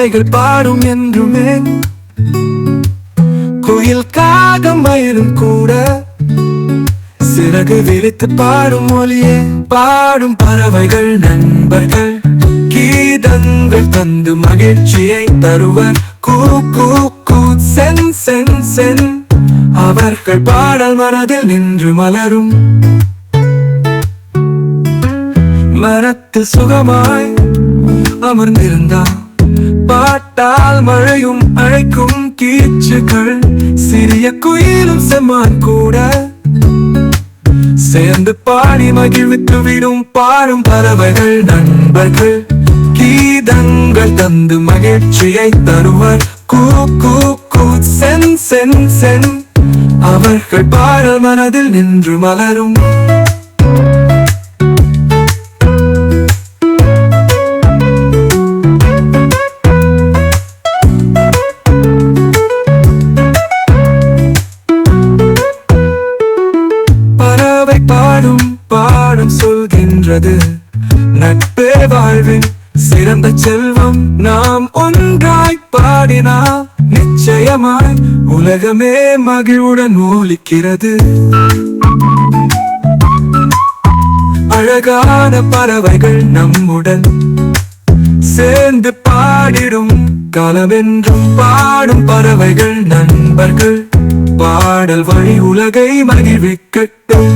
பறவைகள் பாடும் என்றுமே, குயில் காகம் மயிலும் கூட சிறகு விரித்து பாடும் மொழியே. பாடும் பறவைகள் நண்பர்கள், கீதங்கள் தந்து மகிழ்ச்சியை தருவர். கூ கூ கூ சென் சென் சென், அவர்கள் பாடல் மனதில் நின்று மலரும். மரத்தில் சுகமாய் அமர்ந்திருந்தார், பாட்டால் மழையும் அழைக்கும் கீச்சுகள். சிறிய குயிலும் செம்மான் கூட சேர்ந்து பாடி மகிழ்வித்து விடும். பாடும் பறவைகள் நண்பர்கள், கீதங்கள் தந்து மகிழ்ச்சியை தருவர். கூ கூ கூ சென் சென் சென், அவர்கள் பாடல் மனதில் நின்று மலரும். பறவை பாடும் பாடும் சொல்கின்றது, நட்பே வாழ்வின் சிறந்த செல்வம். நாம் ஒன்றாய் பாடினால் நிச்சயமாய் உலகமே மகிழ்வுடன் ஒலிக்கிறது. அழகான பறவைகள் நம்முடன் சேர்ந்து பாடிடும் காலமென்றும். பாடும் பறவைகள் நண்பர்கள், பாடல் வழி உலகை மகிழ்விக்கட்டும்.